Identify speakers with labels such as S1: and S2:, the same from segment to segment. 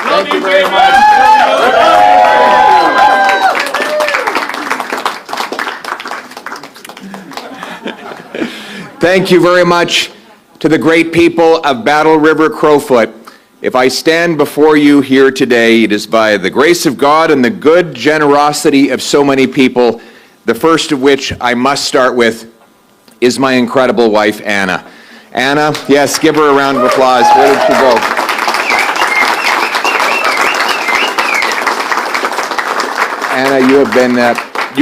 S1: Thank you very much. Thank you very much to the great people of Battle River Crowfoot. If I stand before you here today, it is by the grace of God and the good generosity of so many people, the first of which I must start with is my incredible wife, Anna. Anna, yes, give her a round of applause. Where did she go? Anna, you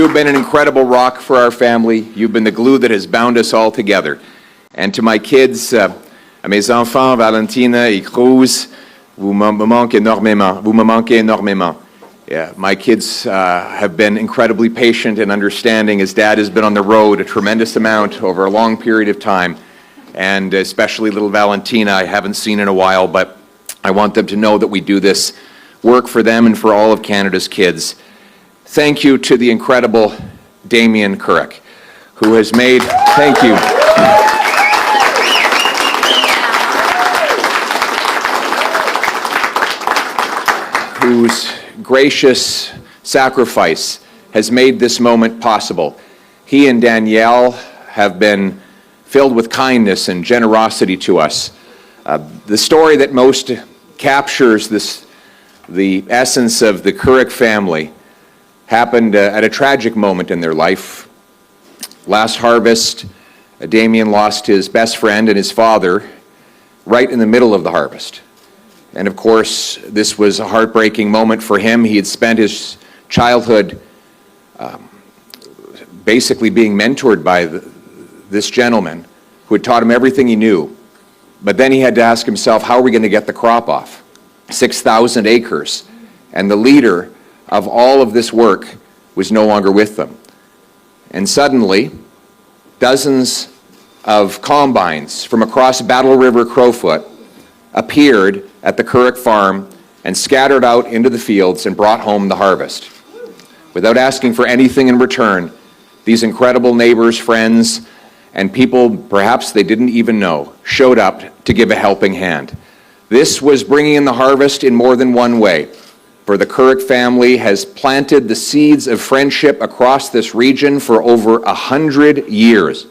S1: have been an incredible rock for our family. You've been the glue that has bound us all together. And to my kids, à mes enfants, Valentina et Cruz, vous me manquez énormément. Vous me manquez énormément. Yeah, my kids have been incredibly patient and understanding as Dad has been on the road a tremendous amount over a long period of time. And especially little Valentina, I haven't seen in a while, but I want them to know that we do this work for them and for all of Canada's kids. Thank you to the incredible Damien Couric, who has made, thank you. Whose gracious sacrifice has made this moment possible. He and Danielle have been filled with kindness and generosity to us. The story that most captures the essence of the Couric family happened at a tragic moment in their life. Last harvest, Damien lost his best friend and his father right in the middle of the harvest. And of course, this was a heartbreaking moment for him. He had spent his childhood basically being mentored by this gentleman who had taught him everything he knew. But then he had to ask himself, how are we going to get the crop off? 6,000 acres. And the leader of all of this work was no longer with them. And suddenly, dozens of combines from across Battle River Crowfoot appeared at the Couric farm and scattered out into the fields and brought home the harvest. Without asking for anything in return, these incredible neighbors, friends, and people perhaps they didn't even know showed up to give a helping hand. This was bringing in the harvest in more than one way, for the Couric family has planted the seeds of friendship across this region for over 100 years.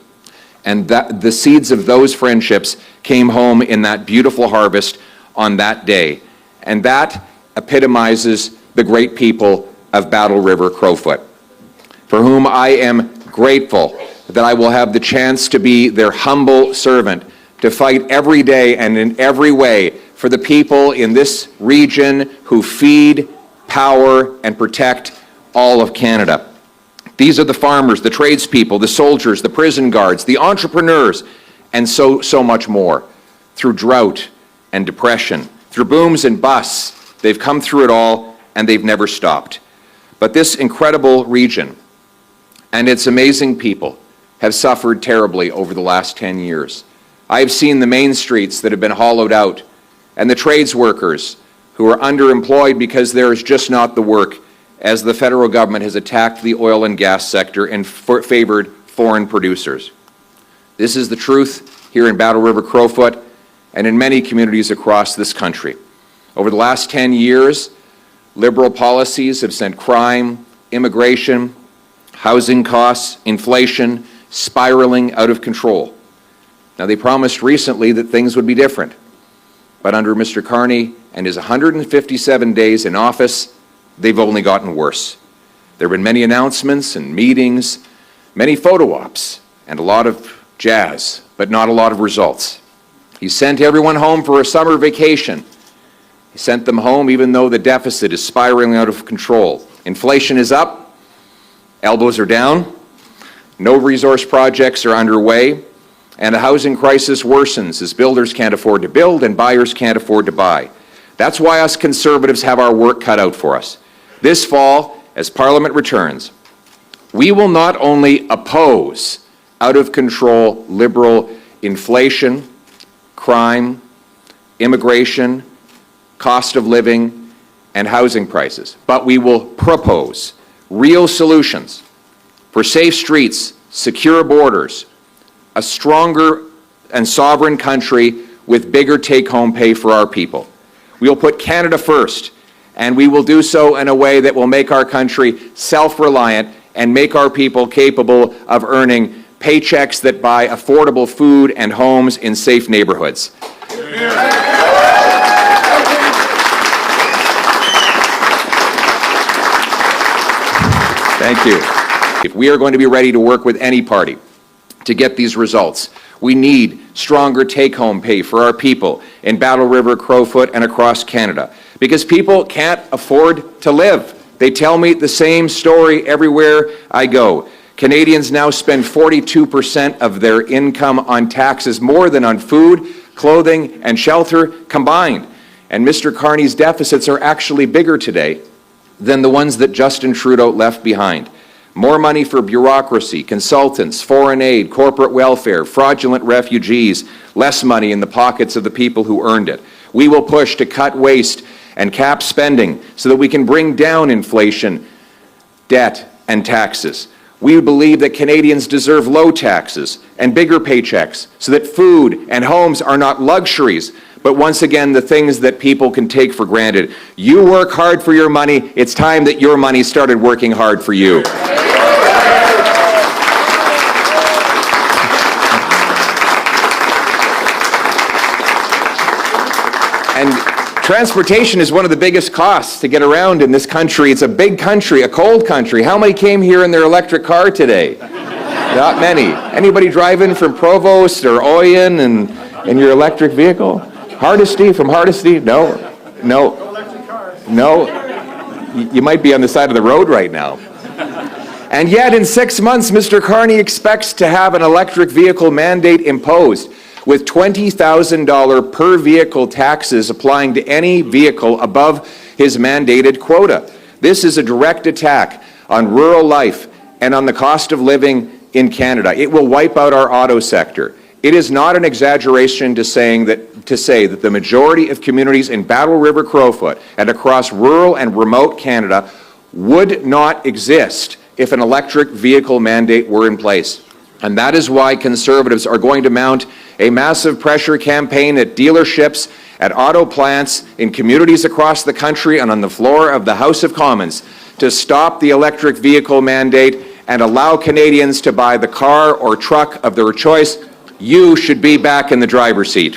S1: And the seeds of those friendships came home in that beautiful harvest on that day. And that epitomizes the great people of Battle River Crowfoot, for whom I am grateful that I will have the chance to be their humble servant, to fight every day and in every way for the people in this region who feed, power, and protect all of Canada. These are the farmers, the tradespeople, the soldiers, the prison guards, the entrepreneurs, and so much more. Through drought and depression, through booms and busts, they've come through it all, and they've never stopped. But this incredible region and its amazing people have suffered terribly over the last 10 years. I have seen the main streets that have been hollowed out, and the trades workers who are underemployed because there is just not the work, as the federal government has attacked the oil and gas sector and favored foreign producers. This is the truth here in Battle River Crowfoot and in many communities across this country. Over the last 10 years, Liberal policies have sent crime, immigration, housing costs, inflation spiraling out of control. Now, they promised recently that things would be different, but under Mr. Carney and his 157 days in office, they've only gotten worse. There have been many announcements and meetings, many photo ops, and a lot of jazz, but not a lot of results. He sent everyone home for a summer vacation. He sent them home even though the deficit is spiraling out of control. Inflation is up, elbows are down, no resource projects are underway, and the housing crisis worsens as builders can't afford to build and buyers can't afford to buy. That's why us Conservatives have our work cut out for us. This fall, as Parliament returns, we will not only oppose out-of-control Liberal inflation, crime, immigration, cost of living, and housing prices, but we will propose real solutions for safe streets, secure borders, a stronger and sovereign country with bigger take-home pay for our people. We will put Canada first, and we will do so in a way that will make our country self-reliant and make our people capable of earning paychecks that buy affordable food and homes in safe neighborhoods. Thank you. If we are going to be ready to work with any party to get these results, we need stronger take-home pay for our people in Battle River, Crowfoot, and across Canada, because people can't afford to live. They tell me the same story everywhere I go. Canadians now spend 42% of their income on taxes, more than on food, clothing, and shelter combined. And Mr. Carney's deficits are actually bigger today than the ones that Justin Trudeau left behind. More money for bureaucracy, consultants, foreign aid, corporate welfare, fraudulent refugees, less money in the pockets of the people who earned it. We will push to cut waste and cap spending so that we can bring down inflation, debt, and taxes. We believe that Canadians deserve low taxes and bigger paychecks so that food and homes are not luxuries, but once again, the things that people can take for granted. You work hard for your money. It's time that your money started working hard for you. And transportation is one of the biggest costs to get around in this country. It's a big country, a cold country. How many came here in their electric car today? Not many. Anybody driving from Provost or Oyen and in your electric vehicle? Hardisty, from Hardisty? No. You might be on the side of the road right now. And yet in 6 months, Mr. Carney expects to have an electric vehicle mandate imposed, with $20,000 per vehicle taxes applying to any vehicle above his mandated quota. This is a direct attack on rural life and on the cost of living in Canada. It will wipe out our auto sector. It is not an exaggeration to say that the majority of communities in Battle River, Crowfoot, and across rural and remote Canada would not exist if an electric vehicle mandate were in place. And that is why Conservatives are going to mount a massive pressure campaign at dealerships, at auto plants, in communities across the country, and on the floor of the House of Commons to stop the electric vehicle mandate and allow Canadians to buy the car or truck of their choice. You should be back in the driver's seat.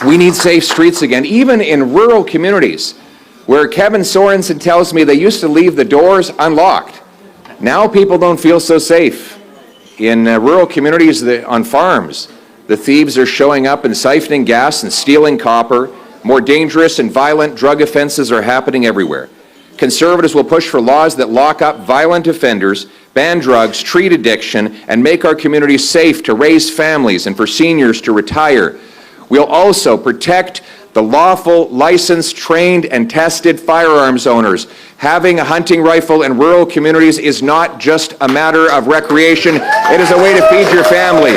S1: We need safe streets again, even in rural communities where Kevin Sorensen tells me they used to leave the doors unlocked. Now people don't feel so safe. In rural communities on farms, the thieves are showing up and siphoning gas and stealing copper. More dangerous and violent drug offenses are happening everywhere. Conservatives will push for laws that lock up violent offenders, ban drugs, treat addiction, and make our communities safe to raise families and for seniors to retire. We'll also protect the lawful, licensed, trained, and tested firearms owners. Having a hunting rifle in rural communities is not just a matter of recreation. It is a way to feed your family.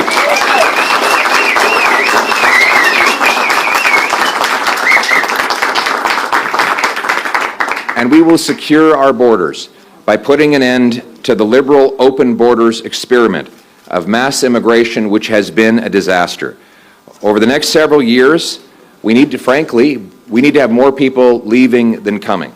S1: And we will secure our borders by putting an end to the Liberal open borders experiment of mass immigration, which has been a disaster. Over the next several years, we need to have more people leaving than coming,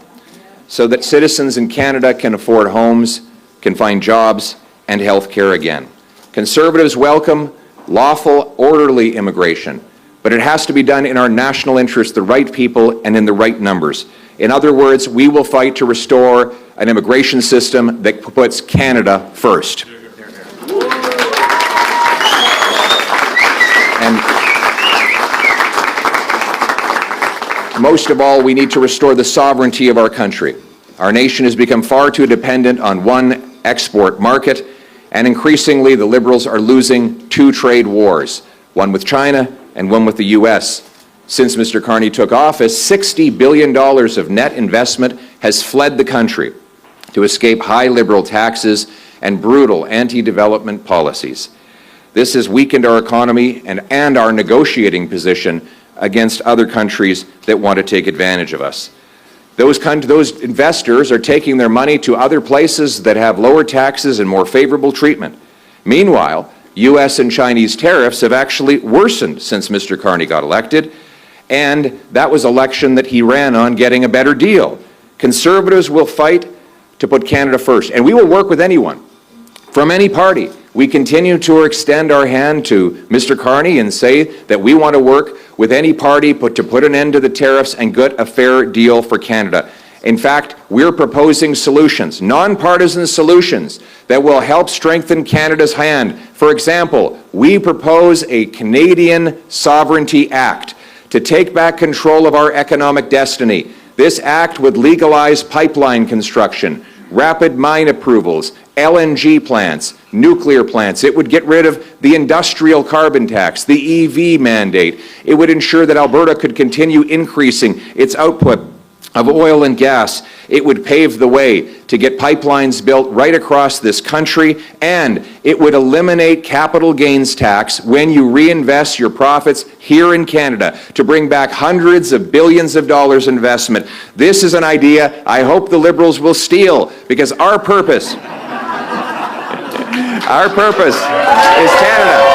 S1: so that citizens in Canada can afford homes, can find jobs, and health care again. Conservatives welcome lawful, orderly immigration, but it has to be done in our national interest, the right people, and in the right numbers. In other words, we will fight to restore an immigration system that puts Canada first. And most of all, we need to restore the sovereignty of our country. Our nation has become far too dependent on one export market, and increasingly the Liberals are losing two trade wars, one with China and one with the U.S. Since Mr. Carney took office, $60 billion of net investment has fled the country to escape high Liberal taxes and brutal anti-development policies. This has weakened our economy and our negotiating position against other countries that want to take advantage of us. Those investors are taking their money to other places that have lower taxes and more favorable treatment. Meanwhile, U.S. and Chinese tariffs have actually worsened since Mr. Carney got elected, and that was an election that he ran on getting a better deal. Conservatives will fight to put Canada first, and we will work with anyone from any party. We continue to extend our hand to Mr. Carney and say that we want to work with any party to put an end to the tariffs and get a fair deal for Canada. In fact, we're proposing solutions, nonpartisan solutions, that will help strengthen Canada's hand. For example, we propose a Canadian Sovereignty Act to take back control of our economic destiny. This act would legalize pipeline construction, rapid mine approvals, LNG plants, nuclear plants. It would get rid of the industrial carbon tax, the EV mandate. It would ensure that Alberta could continue increasing its output of oil and gas. It would pave the way to get pipelines built right across this country, and it would eliminate capital gains tax when you reinvest your profits here in Canada to bring back hundreds of billions of dollars investment. This is an idea I hope the Liberals will steal, because our purpose is Canada.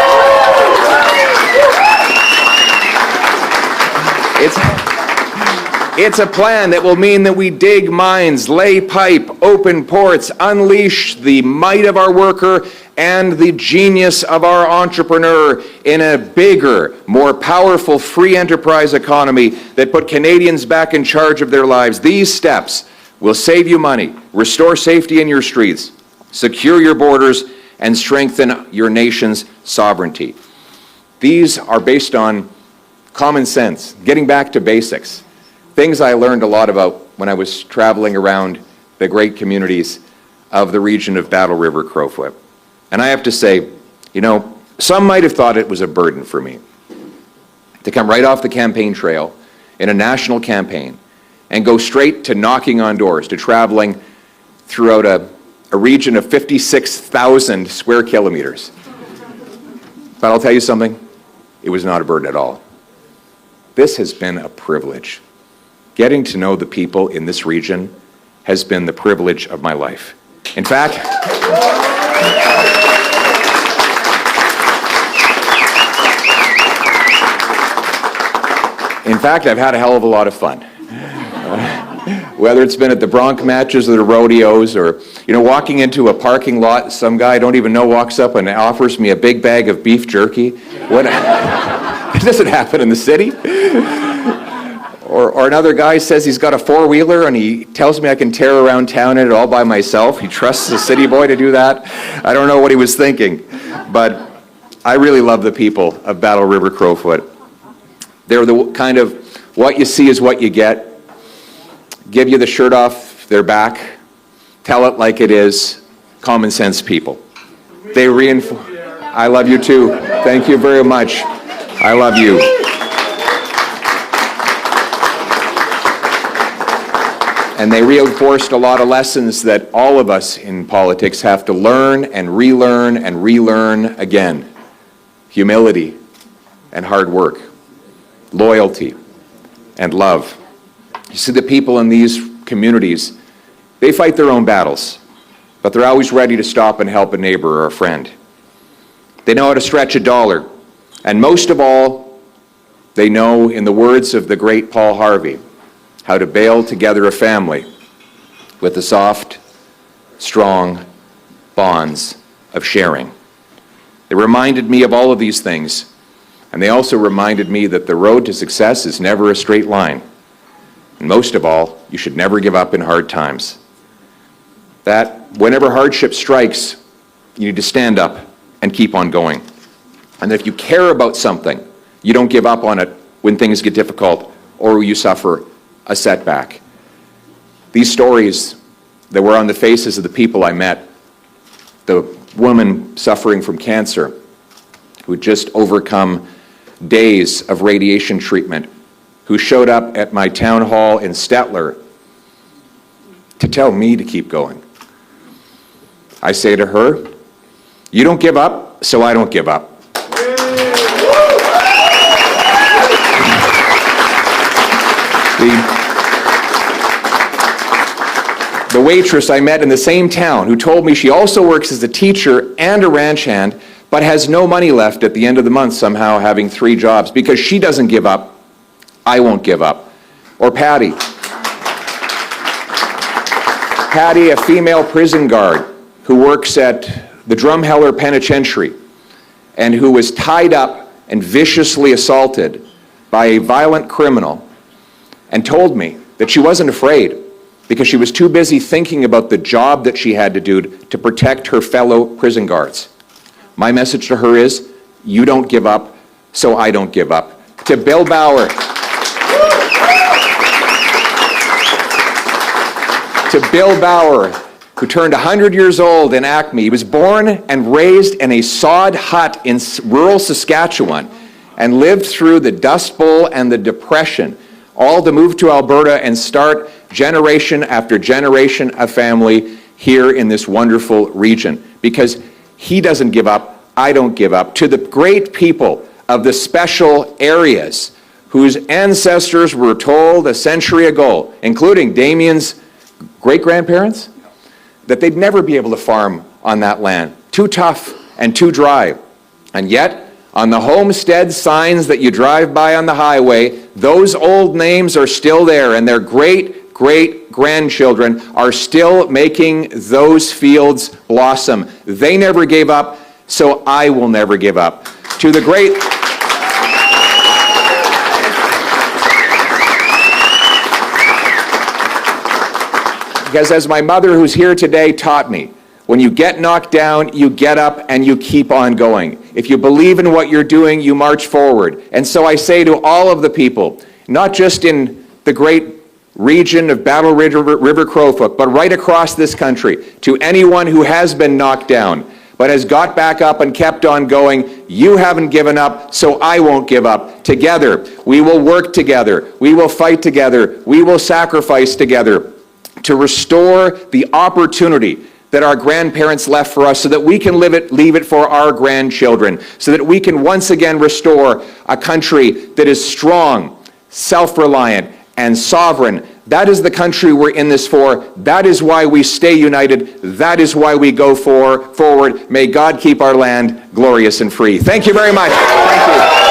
S1: It's a plan that will mean that we dig mines, lay pipe, open ports, unleash the might of our worker and the genius of our entrepreneur in a bigger, more powerful free enterprise economy that put Canadians back in charge of their lives. These steps will save you money, restore safety in your streets, secure your borders, and strengthen your nation's sovereignty. These are based on common sense, getting back to basics. Things I learned a lot about when I was traveling around the great communities of the region of Battle River Crowfoot. And I have to say, some might have thought it was a burden for me to come right off the campaign trail in a national campaign and go straight to knocking on doors, to traveling throughout a region of 56,000 square kilometers. But I'll tell you something, it was not a burden at all. This has been a privilege. Getting to know the people in this region has been the privilege of my life. In fact, I've had a hell of a lot of fun. Whether it's been at the bronc matches or the rodeos, or walking into a parking lot, some guy I don't even know walks up and offers me a big bag of beef jerky. It doesn't happen in the city. Or another guy says he's got a four-wheeler and he tells me I can tear around town in it all by myself. He trusts a city boy to do that. I don't know what he was thinking. But I really love the people of Battle River Crowfoot. They're the kind of what you see is what you get. Give you the shirt off their back. Tell it like it is. Common sense people. They reinforce. I love you too. Thank you very much. I love you. And they reinforced a lot of lessons that all of us in politics have to learn and relearn again. Humility and hard work, loyalty and love. You see, the people in these communities, they fight their own battles, but they're always ready to stop and help a neighbor or a friend. They know how to stretch a dollar, and most of all, they know, in the words of the great Paul Harvey, how to bail together a family with the soft, strong bonds of sharing. They reminded me of all of these things, and they also reminded me that the road to success is never a straight line. And most of all, you should never give up in hard times. That whenever hardship strikes, you need to stand up and keep on going. And if you care about something, you don't give up on it when things get difficult or you suffer a setback. These stories that were on the faces of the people I met, the woman suffering from cancer who had just overcome days of radiation treatment, who showed up at my town hall in Stettler to tell me to keep going. I say to her, you don't give up, so I don't give up. waitress I met in the same town who told me she also works as a teacher and a ranch hand, but has no money left at the end of the month somehow, having 3 jobs. Because she doesn't give up, I won't give up. Or Patty. Patty, a female prison guard who works at the Drumheller Penitentiary and who was tied up and viciously assaulted by a violent criminal, and told me that she wasn't afraid because she was too busy thinking about the job that she had to do to protect her fellow prison guards. My message to her is, you don't give up, so I don't give up. To Bill Bauer, who turned 100 years old in Acme. He was born and raised in a sod hut in rural Saskatchewan and lived through the Dust Bowl and the Depression, all to move to Alberta and start generation after generation of family here in this wonderful region. Because he doesn't give up, I don't give up. To the great people of the special areas whose ancestors were told a century ago, including Damien's great-grandparents, that they'd never be able to farm on that land. Too tough and too dry. And yet, on the homestead signs that you drive by on the highway, those old names are still there, and their great-great-grandchildren are still making those fields blossom. They never gave up, so I will never give up. To the great... Because as my mother, who's here today, taught me, when you get knocked down, you get up and you keep on going. If you believe in what you're doing, you march forward. And so I say to all of the people, not just in the great region of Battle River Crowfoot, but right across this country, to anyone who has been knocked down, but has got back up and kept on going, you haven't given up, so I won't give up. Together, we will work together, we will fight together, we will sacrifice together to restore the opportunity that our grandparents left for us so that we can leave it for our grandchildren, so that we can once again restore a country that is strong, self-reliant, and sovereign. That is the country we're in this for. That is why we stay united. That is why we go forward. May God keep our land glorious and free. Thank you very much. Thank you.